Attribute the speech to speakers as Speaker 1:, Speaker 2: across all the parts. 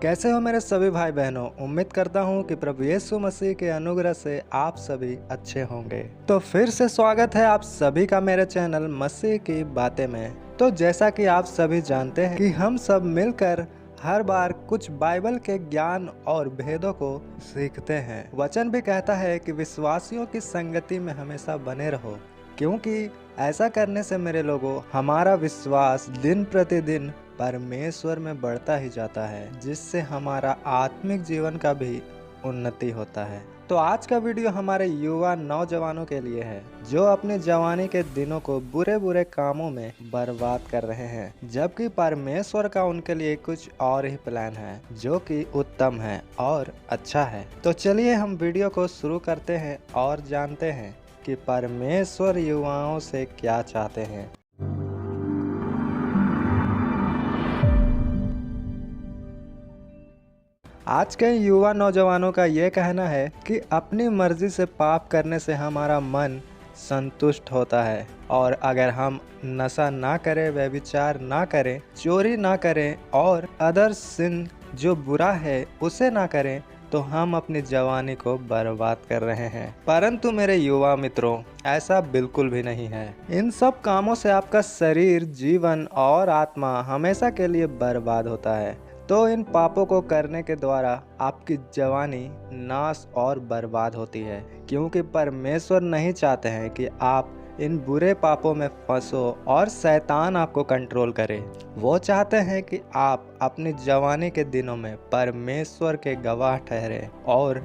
Speaker 1: कैसे हो मेरे सभी भाई बहनों। उम्मीद करता हूँ कि प्रभु यीशु मसीह के अनुग्रह से आप सभी अच्छे होंगे। तो फिर से स्वागत है आप सभी का मेरे चैनल मसीह की बातें में। तो जैसा कि आप सभी जानते हैं कि हम सब मिलकर हर बार कुछ बाइबल के ज्ञान और भेदों को सीखते हैं। वचन भी कहता है कि विश्वासियों की संगति में हमेशा बने रहो, क्योंकि ऐसा करने से मेरे लोगों हमारा विश्वास दिन प्रतिदिन परमेश्वर में बढ़ता ही जाता है, जिससे हमारा आत्मिक जीवन का भी उन्नति होता है। तो आज का वीडियो हमारे युवा नौजवानों के लिए है, जो अपनी जवानी के दिनों को बुरे बुरे कामों में बर्बाद कर रहे हैं, जबकि परमेश्वर का उनके लिए कुछ और ही प्लान है, जो कि उत्तम है और अच्छा है। तो चलिए हम वीडियो को शुरू करते हैं और जानते हैं कि परमेश्वर युवाओं से क्या चाहते हैं। आज के युवा नौजवानों का ये कहना है कि अपनी मर्जी से पाप करने से हमारा मन संतुष्ट होता है, और अगर हम नशा ना करें, व्यभिचार ना करें, चोरी ना करें और अदर सिन जो बुरा है उसे ना करें, तो हम अपनी जवानी को बर्बाद कर रहे हैं। परंतु मेरे युवा मित्रों, ऐसा बिल्कुल भी नहीं है। इन सब कामों से आपका शरीर, जीवन और आत्मा हमेशा के लिए बर्बाद होता है। तो इन पापों को करने के द्वारा आपकी जवानी नाश और बर्बाद होती है, क्योंकि परमेश्वर नहीं चाहते हैं कि आप इन बुरे पापों में फंसो और शैतान आपको कंट्रोल करे। वो चाहते हैं कि आप अपनी जवानी के दिनों में परमेश्वर के गवाह ठहरे और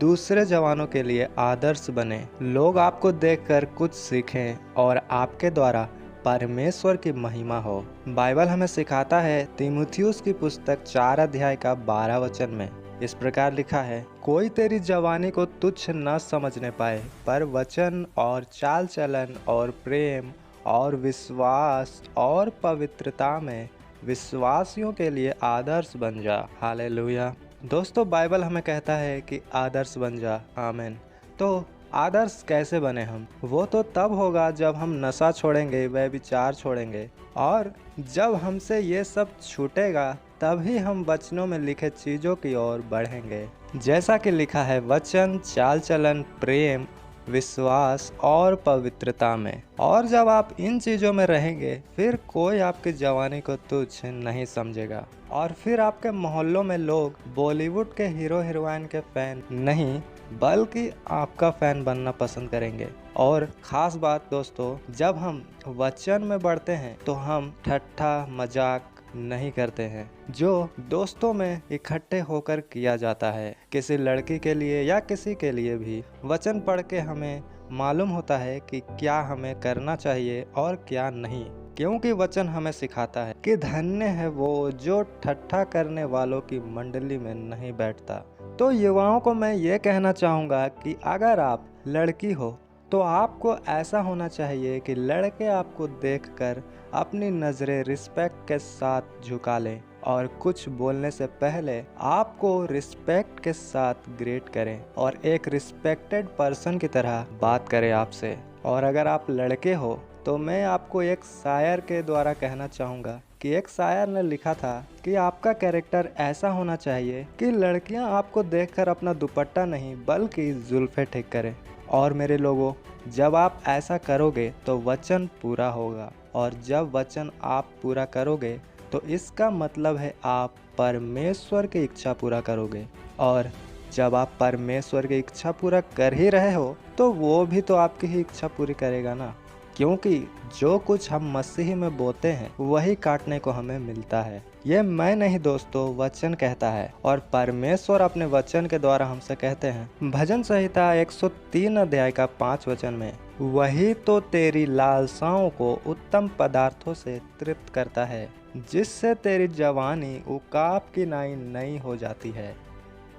Speaker 1: दूसरे जवानों के लिए आदर्श बने। लोग आपको देखकर कुछ सीखें और आपके द्वारा परमेश्वर की महिमा हो। बाइबल हमें सिखाता है, तीमुथियुस की पुस्तक 4 अध्याय का 12 वचन में इस प्रकार लिखा है, कोई तेरी जवानी को तुच्छ न समझने पाए, पर वचन और चाल चलन और प्रेम और विश्वास और पवित्रता में विश्वासियों के लिए आदर्श बन जा। हालेलुया। दोस्तों, बाइबल हमें कहता है कि आदर्श बन जा। आमीन। तो आदर्श कैसे बने हम? वो तो तब होगा जब हम नशा छोड़ेंगे, व्यभिचार छोड़ेंगे, और जब हमसे ये सब छूटेगा तभी हम वचनों में लिखे चीज़ों की ओर बढ़ेंगे। जैसा कि लिखा है, वचन, चाल चलन, प्रेम, विश्वास और पवित्रता में। और जब आप इन चीज़ों में रहेंगे, फिर कोई आपकी जवानी को तुच्छ नहीं समझेगा, और फिर आपके मोहल्लों में लोग बॉलीवुड के हीरो हीरोइन के फैन नहीं बल्कि आपका फैन बनना पसंद करेंगे। और ख़ास बात दोस्तों, जब हम वचन में बढ़ते हैं तो हम ठट्ठा मजाक नहीं करते हैं, जो दोस्तों में इकट्ठे होकर किया जाता है। किसी लड़की के लिए या किसी के लिए भी वचन पढ़ के हमें मालूम होता है कि क्या हमें करना चाहिए और क्या नहीं, क्योंकि वचन हमें सिखाता है कि धन्य है वो जो ठट्ठा करने वालों की मंडली में नहीं बैठता। तो युवाओं को मैं ये कहना चाहूँगा कि अगर आप लड़की हो तो आपको ऐसा होना चाहिए कि लड़के आपको देखकर अपनी नज़रें रिस्पेक्ट के साथ झुका लें, और कुछ बोलने से पहले आपको रिस्पेक्ट के साथ ग्रीट करें और एक रिस्पेक्टेड पर्सन की तरह बात करें आपसे। और अगर आप लड़के हो तो मैं आपको एक शायर के द्वारा कहना चाहूँगा कि एक शायर ने लिखा था कि आपका कैरेक्टर ऐसा होना चाहिए कि लड़कियां आपको देखकर अपना दुपट्टा नहीं बल्कि जुल्फे ठीक करें। और मेरे लोगों, जब आप ऐसा करोगे तो वचन पूरा होगा, और जब वचन आप पूरा करोगे तो इसका मतलब है आप परमेश्वर की इच्छा पूरा करोगे। और जब आप परमेश्वर की इच्छा पूरा कर ही रहे हो तो वो भी तो आपकी ही इच्छा पूरी करेगा ना, क्योंकि जो कुछ हम मसीह में बोते हैं वही काटने को हमें मिलता है। ये मैं नहीं दोस्तों, वचन कहता है, और परमेश्वर अपने वचन के द्वारा हमसे कहते हैं। भजन संहिता 103 अध्याय का 5 वचन में, वही तो तेरी लालसाओं को उत्तम पदार्थों से तृप्त करता है, जिससे तेरी जवानी उकाब की नाई नई हो जाती है।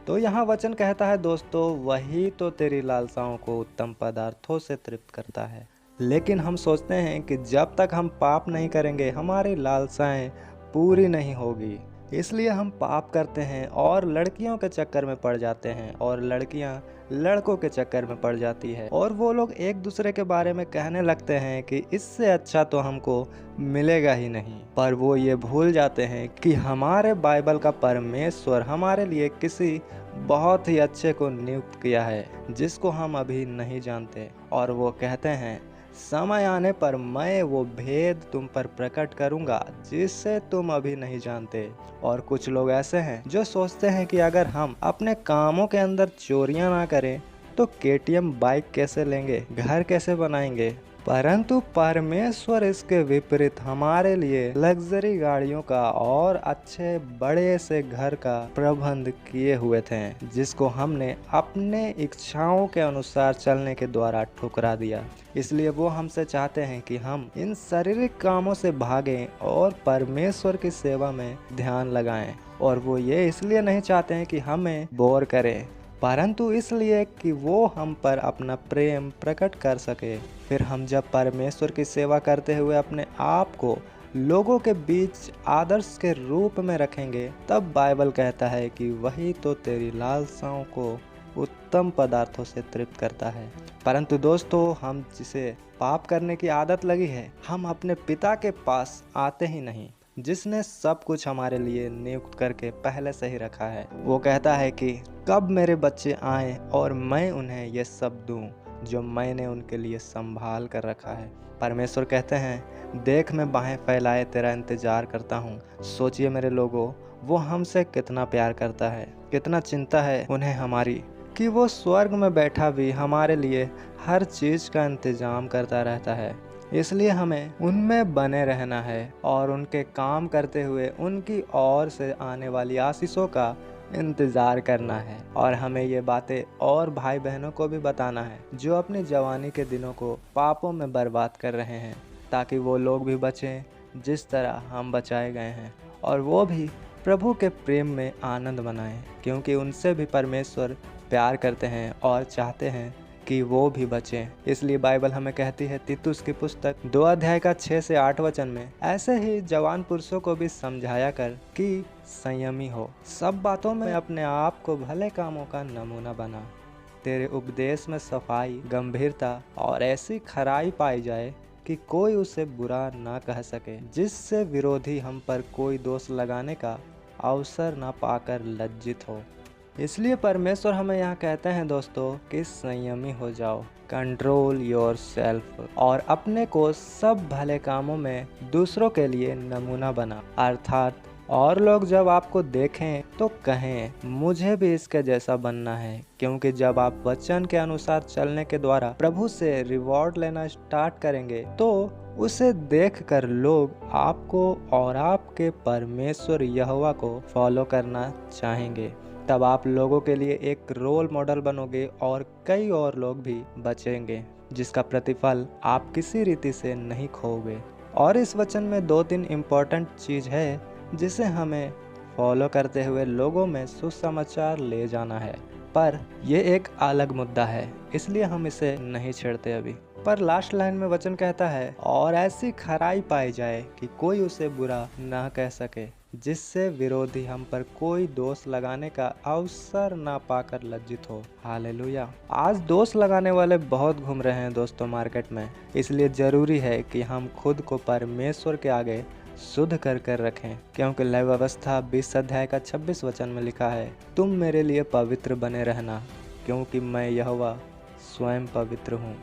Speaker 1: तो यहाँ वचन कहता है दोस्तों, वही तो तेरी लालसाओं को उत्तम पदार्थों से तृप्त करता है। लेकिन हम सोचते हैं कि जब तक हम पाप नहीं करेंगे हमारी लालसाएं पूरी नहीं होगी, इसलिए हम पाप करते हैं और लड़कियों के चक्कर में पड़ जाते हैं और लड़कियां लड़कों के चक्कर में पड़ जाती है और वो लोग एक दूसरे के बारे में कहने लगते हैं कि इससे अच्छा तो हमको मिलेगा ही नहीं। पर वो ये भूल जाते हैं कि हमारे बाइबल का परमेश्वर हमारे लिए किसी बहुत ही अच्छे को नियुक्त किया है जिसको हम अभी नहीं जानते। और वो कहते हैं समय आने पर मैं वो भेद तुम पर प्रकट करूंगा जिससे तुम अभी नहीं जानते। और कुछ लोग ऐसे हैं जो सोचते हैं कि अगर हम अपने कामों के अंदर चोरियां ना करें तो केटीएम बाइक कैसे लेंगे, घर कैसे बनाएंगे। परंतु परमेश्वर इसके विपरीत हमारे लिए लग्जरी गाड़ियों का और अच्छे बड़े से घर का प्रबंध किए हुए थे जिसको हमने अपने इच्छाओं के अनुसार चलने के द्वारा ठुकरा दिया। इसलिए वो हमसे चाहते हैं कि हम इन शारीरिक कामों से भागें और परमेश्वर की सेवा में ध्यान लगाएं। और वो ये इसलिए नहीं चाहते हैं कि हमें बोर करें, परंतु इसलिए कि वो हम पर अपना प्रेम प्रकट कर सके। फिर हम जब परमेश्वर की सेवा करते हुए अपने आप को लोगों के बीच आदर्श के रूप में रखेंगे, तब बाइबल कहता है कि वही तो तेरी लालसाओं को उत्तम पदार्थों से तृप्त करता है। परंतु दोस्तों, हम जिसे पाप करने की आदत लगी है, हम अपने पिता के पास आते ही नहीं जिसने सब कुछ हमारे लिए नियुक्त करके पहले से ही रखा है। वो कहता है कि कब मेरे बच्चे आएं और मैं उन्हें ये सब दूं जो मैंने उनके लिए संभाल कर रखा है। परमेश्वर कहते हैं, देख मैं बाहें फैलाए तेरा इंतजार करता हूँ। सोचिए मेरे लोगों, वो हमसे कितना प्यार करता है, कितना चिंता है उन्हें हमारी, कि वो स्वर्ग में बैठा भी हमारे लिए हर चीज़ का इंतजाम करता रहता है। इसलिए हमें उनमें बने रहना है और उनके काम करते हुए उनकी ओर से आने वाली आशीषों का इंतज़ार करना है। और हमें ये बातें और भाई बहनों को भी बताना है जो अपनी जवानी के दिनों को पापों में बर्बाद कर रहे हैं, ताकि वो लोग भी बचें जिस तरह हम बचाए गए हैं और वो भी प्रभु के प्रेम में आनंद मनाएं, क्योंकि उनसे भी परमेश्वर प्यार करते हैं और चाहते हैं कि वो भी बचें। इसलिए बाइबल हमें कहती है तीतुस की पुस्तक 2 अध्याय का 6 से 8 वचन में, ऐसे ही जवान पुरुषों को भी समझाया कर कि संयमी हो, सब बातों में अपने आप को भले कामों का नमूना बना। तेरे उपदेश में सफाई, गंभीरता और ऐसी खराई पाई जाए कि कोई उसे बुरा ना कह सके, जिससे विरोधी हम पर कोई दोष लगाने का अवसर ना पाकर लज्जित हो। इसलिए परमेश्वर हमें यहाँ कहते हैं दोस्तों कि संयमी हो जाओ, कंट्रोल योर सेल्फ, और अपने को सब भले कामों में दूसरों के लिए नमूना बना। अर्थात और लोग जब आपको देखें तो कहें मुझे भी इसके जैसा बनना है, क्योंकि जब आप वचन के अनुसार चलने के द्वारा प्रभु से रिवॉर्ड लेना स्टार्ट करेंगे तो उसे देखकर लोग आपको और आपके परमेश्वर यहोवा को फॉलो करना चाहेंगे। तब आप लोगों के लिए एक रोल मॉडल बनोगे और कई और लोग भी बचेंगे, जिसका प्रतिफल आप किसी रीति से नहीं खोओगे। और इस वचन में 2-3 इम्पोर्टेंट चीज़ है जिसे हमें फॉलो करते हुए लोगों में सुसमाचार ले जाना है, पर यह एक अलग मुद्दा है, इसलिए हम इसे नहीं छेड़ते अभी। पर लास्ट लाइन में वचन कहता है, और ऐसी खराई पाई जाए कि कोई उसे बुरा ना कह सके, जिससे विरोधी हम पर कोई दोष लगाने का अवसर ना पाकर लज्जित हो। हालेलुया। आज दोष लगाने वाले बहुत घूम रहे हैं दोस्तों मार्केट में, इसलिए जरूरी है कि हम खुद को परमेश्वर के आगे शुद्ध कर रखें, क्योंकि लय व्यवस्था 20 अध्याय का 26 वचन में लिखा है, तुम मेरे लिए पवित्र बने रहना, क्योंकि मैं यहोवा स्वयं पवित्र हूँ।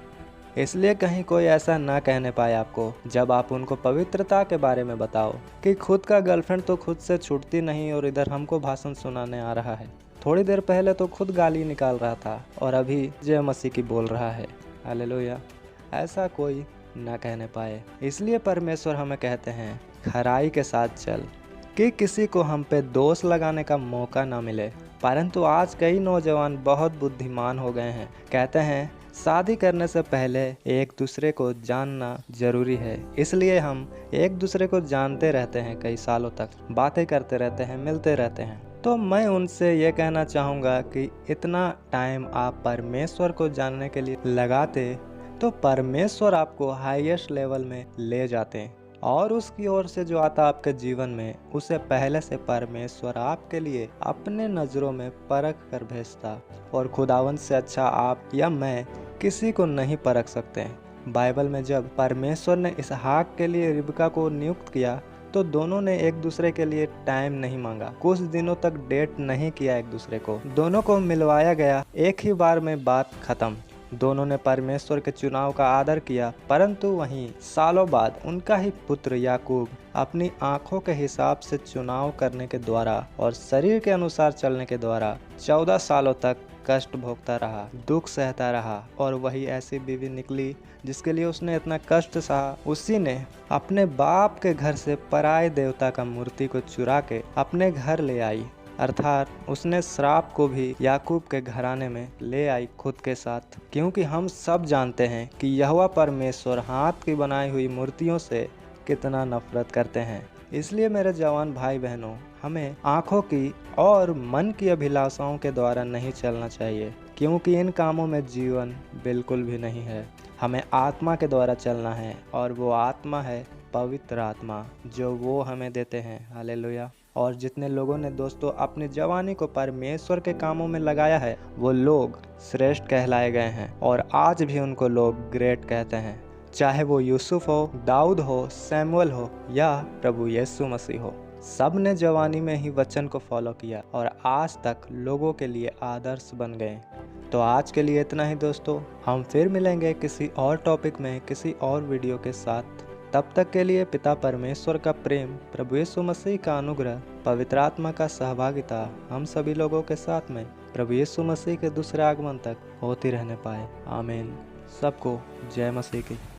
Speaker 1: इसलिए कहीं कोई ऐसा ना कहने पाए आपको जब आप उनको पवित्रता के बारे में बताओ कि खुद का गर्लफ्रेंड तो खुद से छूटती नहीं और इधर हमको भाषण सुनाने आ रहा है। थोड़ी देर पहले तो खुद गाली निकाल रहा था और अभी जय मसीह की बोल रहा है। हालेलुया। ऐसा कोई ना कहने पाए। इसलिए परमेश्वर हमें कहते हैं खराई के साथ चल, कि किसी को हम पे दोष लगाने का मौका ना मिले। परंतु आज कई नौजवान बहुत बुद्धिमान हो गए हैं, कहते हैं शादी करने से पहले एक दूसरे को जानना जरूरी है, इसलिए हम एक दूसरे को जानते रहते हैं, कई सालों तक बातें करते रहते हैं, मिलते रहते हैं। तो मैं उनसे ये कहना चाहूँगा कि इतना टाइम आप परमेश्वर को जानने के लिए लगाते तो परमेश्वर आपको हाईएस्ट लेवल में ले जाते, और उसकी ओर से जो आता आपके जीवन में, उसे पहले से परमेश्वर आपके लिए अपने नज़रों में परख कर भेजता। और खुदावंद से अच्छा आप या मैं किसी को नहीं परख सकते हैं। बाइबल में जब परमेश्वर ने इसहाक के लिए रिबका को नियुक्त किया तो दोनों ने एक दूसरे के लिए टाइम नहीं मांगा, कुछ दिनों तक डेट नहीं किया एक दूसरे को। दोनों को मिलवाया गया, एक ही बार में बात खत्म। दोनों ने परमेश्वर के चुनाव का आदर किया, परंतु वहीं सालों बाद उनका ही पुत्र याकूब अपनी आंखों के हिसाब से चुनाव करने के द्वारा और शरीर के अनुसार चलने के द्वारा 14 सालों तक कष्ट भोगता रहा, दुख सहता रहा। और वही ऐसी बीवी निकली जिसके लिए उसने इतना कष्ट सहा। उसी ने अपने बाप के घर से पराये देवता का मूर्ति को चुरा के अपने घर ले आई, अर्थात उसने श्राप को भी याकूब के घराने में ले आई खुद के साथ। क्योंकि हम सब जानते हैं कि यहोवा परमेश्वर हाथ की बनाई हुई मूर्तियों से कितना नफरत करते हैं। इसलिए मेरे जवान भाई बहनों, हमें आँखों की और मन की अभिलाषाओं के द्वारा नहीं चलना चाहिए, क्योंकि इन कामों में जीवन बिल्कुल भी नहीं है। हमें आत्मा के द्वारा चलना है, और वो आत्मा है पवित्र आत्मा जो वो हमें देते हैं। हालेलुया। और जितने लोगों ने दोस्तों अपनी जवानी को परमेश्वर के कामों में लगाया है, वो लोग श्रेष्ठ कहलाए गए हैं, और आज भी उनको लोग ग्रेट कहते हैं। चाहे वो यूसुफ हो, दाऊद हो, सैमुअल हो या प्रभु यीशु मसीह हो, सब ने जवानी में ही वचन को फॉलो किया और आज तक लोगों के लिए आदर्श बन गए। तो आज के लिए इतना ही दोस्तों, हम फिर मिलेंगे किसी और टॉपिक में किसी और वीडियो के साथ। तब तक के लिए पिता परमेश्वर का प्रेम, प्रभु यीशु मसीह का अनुग्रह, पवित्र आत्मा का सहभागिता हम सभी लोगों के साथ में प्रभु यीशु मसीह के दूसरे आगमन तक होती रहने पाए। आमीन। सबको जय मसीह की।